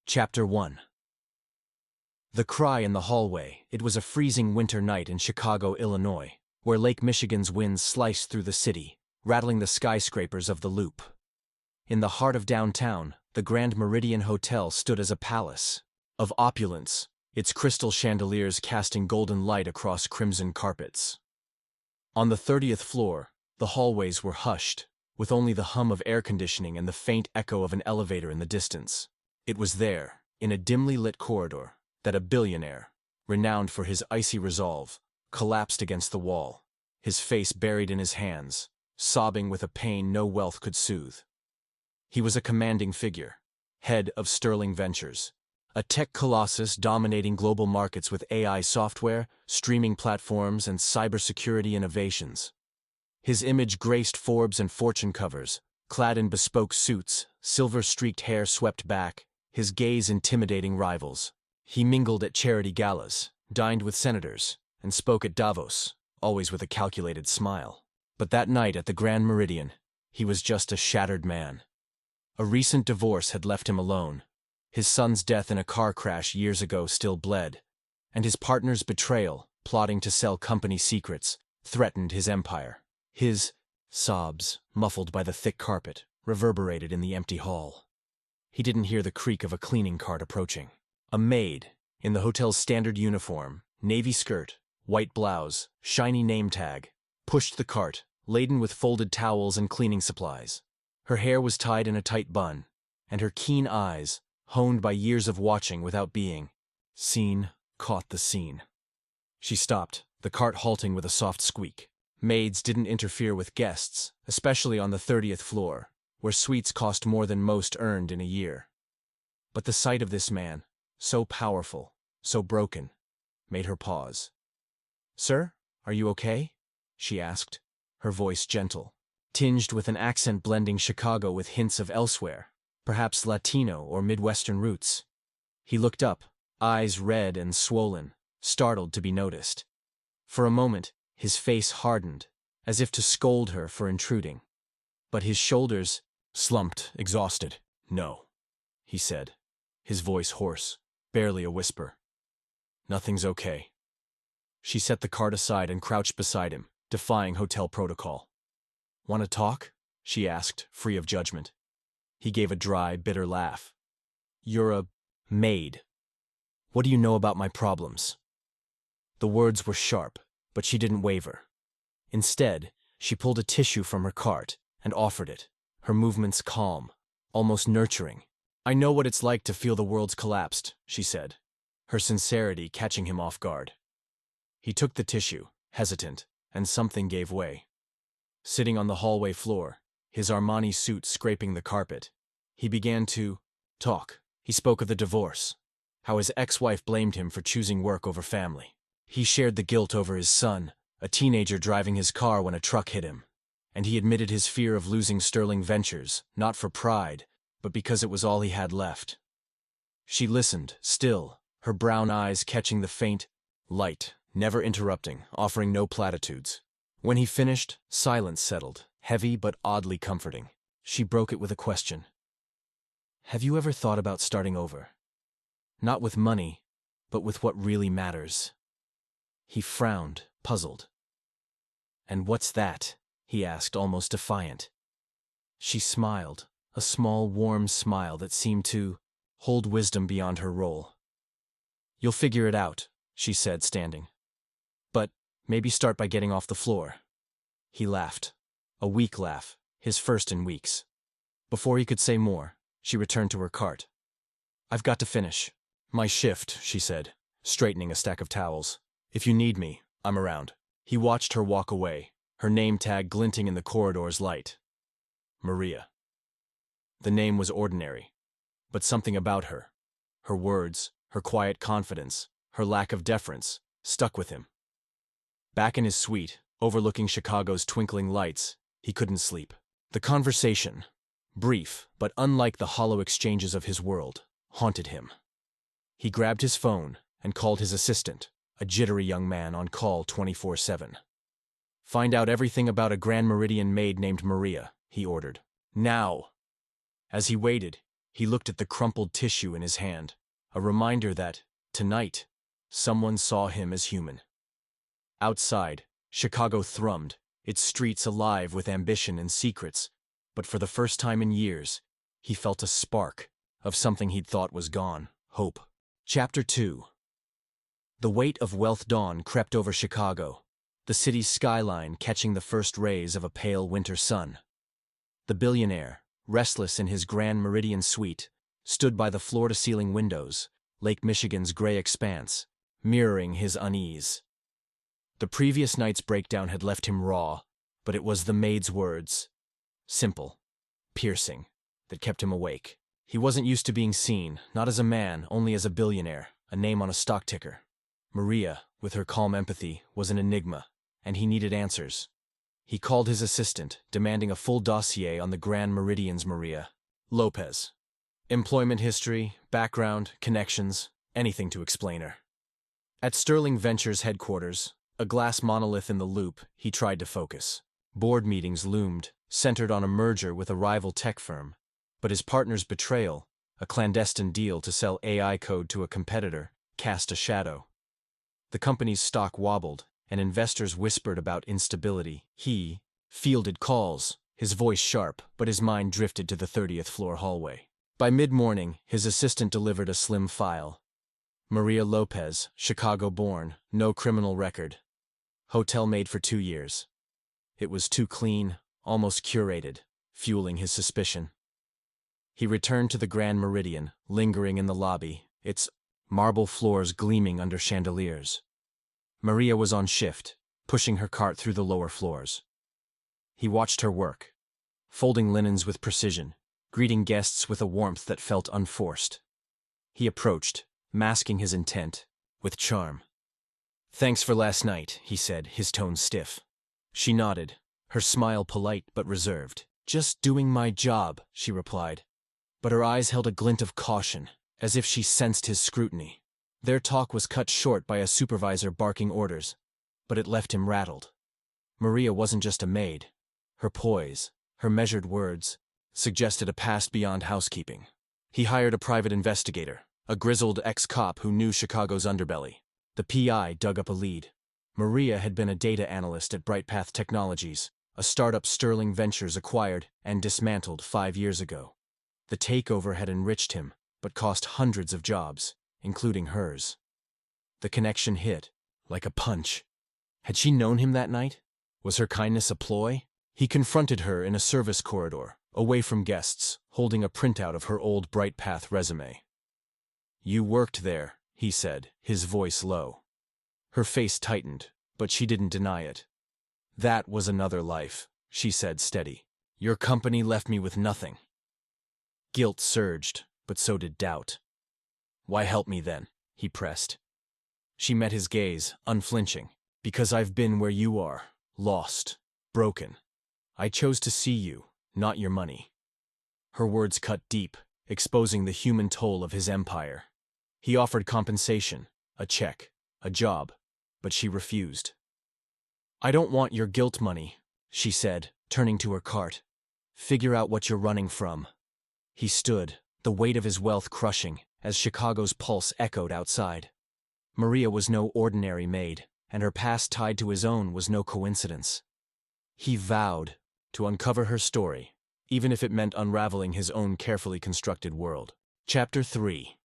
Chapter 1. The cry in the hallway. It was a freezing winter night in Chicago, Illinois, where Lake Michigan's winds sliced through the city, rattling the skyscrapers of the Loop. In the heart of downtown, the Grand Meridian Hotel stood as a palace of opulence, its crystal chandeliers casting golden light across crimson carpets. On the 30th floor, the hallways were hushed, with only the hum of air conditioning and the faint echo of an elevator in the distance. It was there, in a dimly lit corridor, that a billionaire, renowned for his icy resolve, collapsed against the wall, his face buried in his hands, sobbing with a pain no wealth could soothe. He was a commanding figure, head of Sterling Ventures, a tech colossus dominating global markets with AI software, streaming platforms, and cybersecurity innovations. His image graced Forbes and Fortune covers, clad in bespoke suits, silver-streaked hair swept back, his gaze intimidating rivals. He mingled at charity galas, dined with senators, and spoke at Davos, always with a calculated smile. But that night at the Grand Meridian, he was just a shattered man. A recent divorce had left him alone. His son's death in a car crash years ago still bled, and his partner's betrayal, plotting to sell company secrets, threatened his empire. His sobs, muffled by the thick carpet, reverberated in the empty hall. He didn't hear the creak of a cleaning cart approaching. A maid, in the hotel's standard uniform, navy skirt, white blouse, shiny name tag, pushed the cart, laden with folded towels and cleaning supplies. Her hair was tied in a tight bun, and her keen eyes, honed by years of watching without being seen, caught the scene. She stopped, the cart halting with a soft squeak. Maids didn't interfere with guests, especially on the 30th floor, where suites cost more than most earned in a year. But the sight of this man, so powerful, so broken, made her pause. "Sir, are you okay?" she asked, her voice gentle, tinged with an accent blending Chicago with hints of elsewhere, perhaps Latino or Midwestern roots. He looked up, eyes red and swollen, startled to be noticed. For a moment, his face hardened, as if to scold her for intruding. But his shoulders slumped, exhausted. "No," he said, his voice hoarse, barely a whisper. "Nothing's okay." She set the cart aside and crouched beside him, defying hotel protocol. "Want to talk?" she asked, free of judgment. He gave a dry, bitter laugh. "You're a maid. What do you know about my problems?" The words were sharp, but she didn't waver. Instead, she pulled a tissue from her cart and offered it, her movements calm, almost nurturing. "I know what it's like to feel the world's collapsed," she said, her sincerity catching him off guard. He took the tissue, hesitant, and something gave way. Sitting on the hallway floor, his Armani suit scraping the carpet, he began to talk. He spoke of the divorce, how his ex-wife blamed him for choosing work over family. He shared the guilt over his son, a teenager driving his car when a truck hit him, and he admitted his fear of losing Sterling Ventures, not for pride, but because it was all he had left. She listened, still, her brown eyes catching the faint light, never interrupting, offering no platitudes. When he finished, silence settled, heavy but oddly comforting. She broke it with a question. "Have you ever thought about starting over? Not with money, but with what really matters?" He frowned, puzzled. "And what's that?" he asked, almost defiant. She smiled, a small, warm smile that seemed to hold wisdom beyond her role. "You'll figure it out," she said, standing. "But maybe start by getting off the floor." He laughed, a weak laugh, his first in weeks. Before he could say more, she returned to her cart. "I've got to finish my shift," she said, straightening a stack of towels. "If you need me, I'm around." He watched her walk away, her name tag glinting in the corridor's light. Maria. The name was ordinary, but something about her, her words, her quiet confidence, her lack of deference, stuck with him. Back in his suite, overlooking Chicago's twinkling lights, he couldn't sleep. The conversation, brief but unlike the hollow exchanges of his world, haunted him. He grabbed his phone and called his assistant, a jittery young man on call 24/7. "Find out everything about a Grand Meridian maid named Maria," he ordered. "Now!" As he waited, He looked at the crumpled tissue in his hand, a reminder that, tonight, someone saw him as human. Outside, Chicago thrummed, its streets alive with ambition and secrets, but for the first time in years, he felt a spark of something he'd thought was gone: hope. Chapter 2. The weight of wealth dawn crept over Chicago, the city's skyline catching the first rays of a pale winter sun. The billionaire, restless in his Grand Meridian suite, stood by the floor-to-ceiling windows, Lake Michigan's gray expanse, mirroring his unease. The previous night's breakdown had left him raw, but it was the maid's words, simple, piercing, that kept him awake. He wasn't used to being seen, not as a man, only as a billionaire, a name on a stock ticker. Maria, with her calm empathy, was an enigma, and he needed answers. He called his assistant, demanding a full dossier on the Grand Meridian's Maria Lopez. Employment history, background, connections, anything to explain her. At Sterling Ventures headquarters, a glass monolith in the loop, he tried to focus. Board meetings loomed, centered on a merger with a rival tech firm, but his partner's betrayal, a clandestine deal to sell AI code to a competitor, cast a shadow. The company's stock wobbled, and investors whispered about instability. He fielded calls, his voice sharp, but his mind drifted to the 30th floor hallway. By mid-morning, his assistant delivered a slim file. Maria Lopez, Chicago-born, no criminal record. Hotel maid for 2 years. It was too clean, almost curated, fueling his suspicion. He returned to the Grand Meridian, lingering in the lobby, its marble floors gleaming under chandeliers. Maria was on shift, pushing her cart through the lower floors. He watched her work, folding linens with precision, greeting guests with a warmth that felt unforced. He approached, masking his intent, with charm. "Thanks for last night," he said, his tone stiff. She nodded, her smile polite but reserved. "Just doing my job," she replied. But her eyes held a glint of caution, as if she sensed his scrutiny. Their talk was cut short by a supervisor barking orders, but it left him rattled. Maria wasn't just a maid. Her poise, her measured words, suggested a past beyond housekeeping. He hired a private investigator, a grizzled ex-cop who knew Chicago's underbelly. The PI dug up a lead. Maria had been a data analyst at BrightPath Technologies, a startup Sterling Ventures acquired and dismantled 5 years ago. The takeover had enriched him, but cost hundreds of jobs, including hers. The connection hit, like a punch. Had she known him that night? Was her kindness a ploy? He confronted her in a service corridor, away from guests, holding a printout of her old BrightPath resume. "You worked there," he said, his voice low. Her face tightened, but she didn't deny it. "That was another life," she said, steady. "Your company left me with nothing." Guilt surged, but so did doubt. "Why help me then?" he pressed. She met his gaze, unflinching. "Because I've been where you are, lost, broken. I chose to see you, not your money." Her words cut deep, exposing the human toll of his empire. He offered compensation, a check, a job, but she refused. "I don't want your guilt money," she said, turning to her cart. "Figure out what you're running from." He stood, the weight of his wealth crushing, as Chicago's pulse echoed outside. Maria was no ordinary maid, and her past tied to his own was no coincidence. He vowed to uncover her story, even if it meant unraveling his own carefully constructed world. Chapter 3.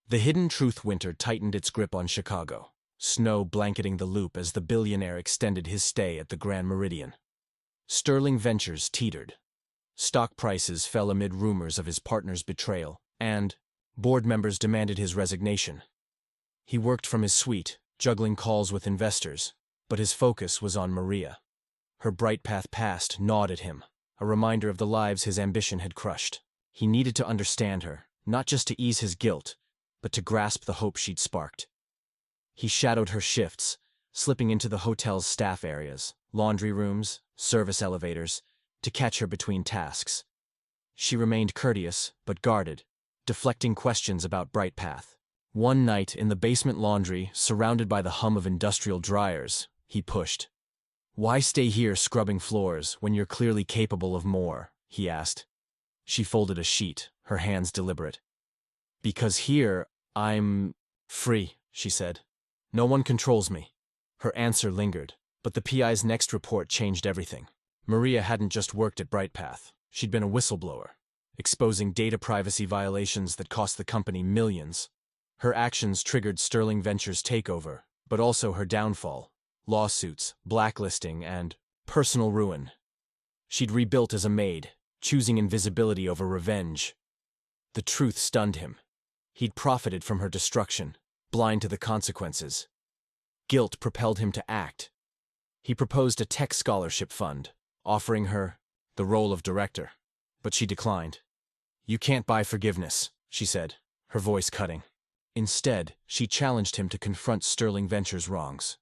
The hidden truth winter tightened its grip on Chicago, snow blanketing the loop as the billionaire extended his stay at the Grand Meridian. Sterling Ventures teetered. Stock prices fell amid rumors of his partner's betrayal, and board members demanded his resignation. He worked from his suite, juggling calls with investors, but his focus was on Maria. Her BrightPath past gnawed at him, a reminder of the lives his ambition had crushed. He needed to understand her, not just to ease his guilt, but to grasp the hope she'd sparked. He shadowed her shifts, slipping into the hotel's staff areas, laundry rooms, service elevators, to catch her between tasks. She remained courteous, but guarded, deflecting questions about BrightPath. One night in the basement laundry, surrounded by the hum of industrial dryers, he pushed. "Why stay here scrubbing floors when you're clearly capable of more?" he asked. She folded a sheet, her hands deliberate. "Because here, I'm free," she said. "No one controls me." Her answer lingered, but the PI's next report changed everything. Maria hadn't just worked at Brightpath. She'd been a whistleblower, exposing data privacy violations that cost the company millions. Her actions triggered Sterling Ventures' takeover, but also her downfall, lawsuits, blacklisting, and personal ruin. She'd rebuilt as a maid, choosing invisibility over revenge. The truth stunned him. He'd profited from her destruction, blind to the consequences. Guilt propelled him to act. He proposed a tech scholarship fund, offering her the role of director, but she declined. "You can't buy forgiveness," she said, her voice cutting. Instead, she challenged him to confront Sterling Ventures' wrongs.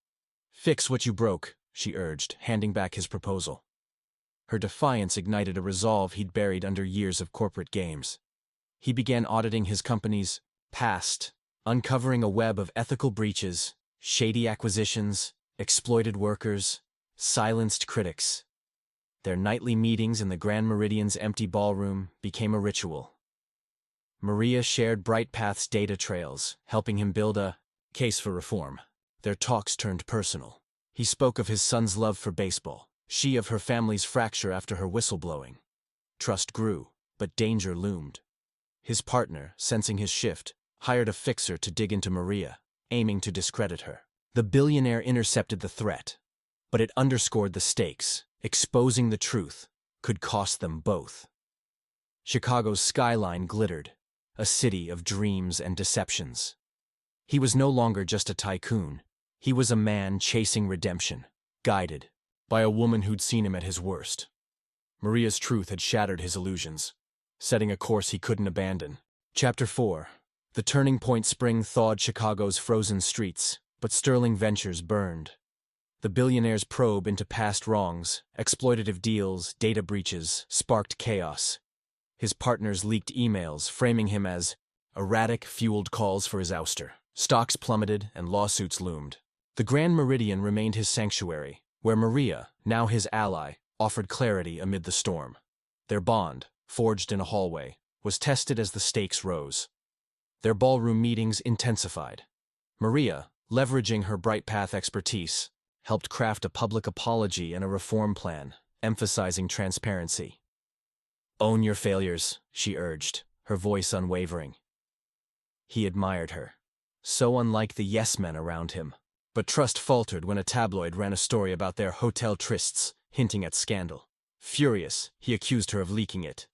"Fix what you broke," she urged, handing back his proposal. Her defiance ignited a resolve he'd buried under years of corporate games. He began auditing his company's past, uncovering a web of ethical breaches, shady acquisitions, exploited workers, silenced critics. Their nightly meetings in the Grand Meridian's empty ballroom became a ritual. Maria shared Brightpath's data trails, helping him build a case for reform. Their talks turned personal. He spoke of his son's love for baseball, she of her family's fracture after her whistleblowing. Trust grew, but danger loomed. His partner, sensing his shift, hired a fixer to dig into Maria, aiming to discredit her. The billionaire intercepted the threat, but it underscored the stakes. Exposing the truth could cost them both. Chicago's skyline glittered, a city of dreams and deceptions. He was no longer just a tycoon. He was a man chasing redemption, guided by a woman who'd seen him at his worst. Maria's truth had shattered his illusions, setting a course he couldn't abandon. Chapter 4. The turning point spring thawed Chicago's frozen streets, but Sterling Ventures burned. The billionaire's probe into past wrongs, exploitative deals, data breaches, sparked chaos. His partners leaked emails, framing him as erratic, fueled calls for his ouster. Stocks plummeted and lawsuits loomed. The Grand Meridian remained his sanctuary, where Maria, now his ally, offered clarity amid the storm. Their bond, forged in a hallway, was tested as the stakes rose. Their ballroom meetings intensified. Maria, leveraging her Brightpath expertise, helped craft a public apology and a reform plan, emphasizing transparency. "Own your failures," she urged, her voice unwavering. He admired her, so unlike the yes-men around him. But trust faltered when a tabloid ran a story about their hotel trysts, hinting at scandal. Furious, he accused her of leaking it.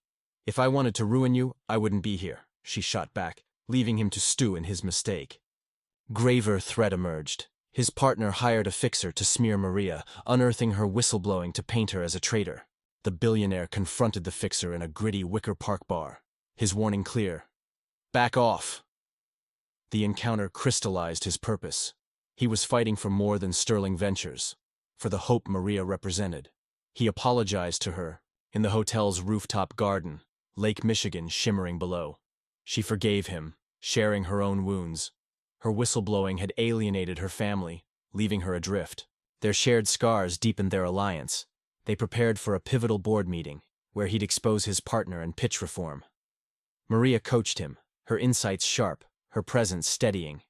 "If I wanted to ruin you, I wouldn't be here," she shot back, leaving him to stew in his mistake. Graver threat emerged. His partner hired a fixer to smear Maria, unearthing her whistleblowing to paint her as a traitor. The billionaire confronted the fixer in a gritty Wicker Park bar, his warning clear: "Back off." The encounter crystallized his purpose. He was fighting for more than Sterling Ventures, for the hope Maria represented. He apologized to her, in the hotel's rooftop garden, Lake Michigan shimmering below. She forgave him, sharing her own wounds. Her whistleblowing had alienated her family, leaving her adrift. Their shared scars deepened their alliance. They prepared for a pivotal board meeting, where he'd expose his partner and pitch reform. Maria coached him, her insights sharp, her presence steadying.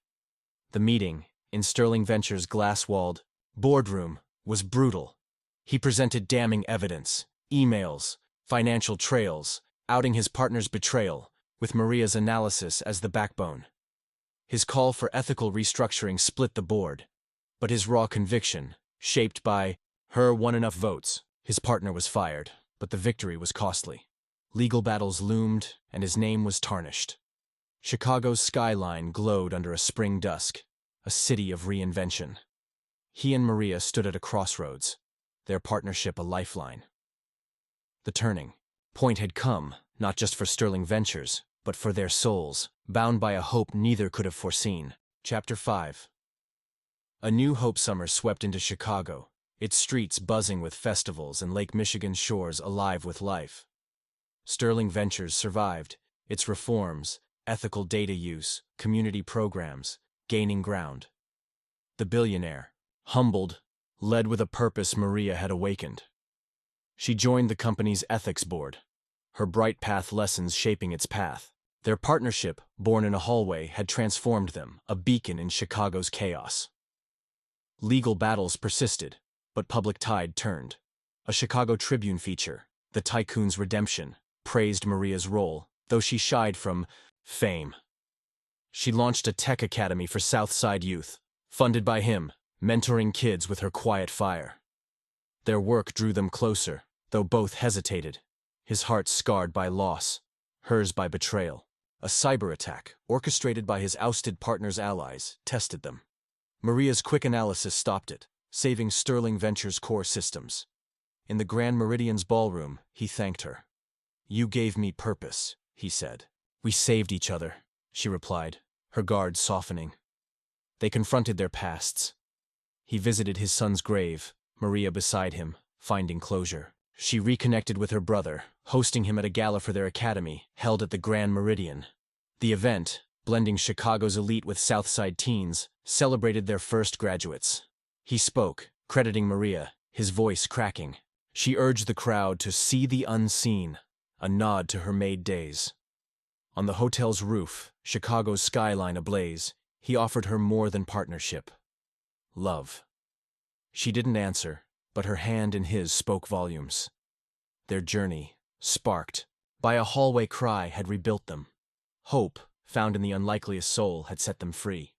The meeting, in Sterling Ventures' glass-walled boardroom, was brutal. He presented damning evidence, emails, financial trails, outing his partner's betrayal, with Maria's analysis as the backbone. His call for ethical restructuring split the board, but his raw conviction, shaped by her, won enough votes. His partner was fired, but the victory was costly. Legal battles loomed, and his name was tarnished. Chicago's skyline glowed under a spring dusk, a city of reinvention. He and Maria stood at a crossroads, their partnership a lifeline. The turning point had come, not just for Sterling Ventures, but for their souls, bound by a hope neither could have foreseen. Chapter 5. A new hope summer swept into Chicago, its streets buzzing with festivals and Lake Michigan's shores alive with life. Sterling Ventures survived, its reforms, ethical data use, community programs, gaining ground. The billionaire, humbled, led with a purpose Maria had awakened. She joined the company's ethics board, her bright path lessons shaping its path. Their partnership, born in a hallway, had transformed them, a beacon in Chicago's chaos. Legal battles persisted, but public tide turned. A Chicago Tribune feature, The Tycoon's Redemption, praised Maria's role, though she shied from fame. She launched a tech academy for South Side youth, funded by him, mentoring kids with her quiet fire. Their work drew them closer, though both hesitated, his heart scarred by loss, hers by betrayal. A cyber attack, orchestrated by his ousted partner's allies, tested them. Maria's quick analysis stopped it, saving Sterling Ventures' core systems. In the Grand Meridian's ballroom, he thanked her. "You gave me purpose," he said. "We saved each other," she replied, her guard softening. They confronted their pasts. He visited his son's grave, Maria beside him, finding closure. She reconnected with her brother, hosting him at a gala for their academy, held at the Grand Meridian. The event, blending Chicago's elite with Southside teens, celebrated their first graduates. He spoke, crediting Maria, his voice cracking. She urged the crowd to see the unseen, a nod to her maid days. On the hotel's roof, Chicago's skyline ablaze, he offered her more than partnership. Love. She didn't answer, but her hand in his spoke volumes. Their journey, sparked by a hallway cry, had rebuilt them. Hope, found in the unlikeliest soul, had set them free.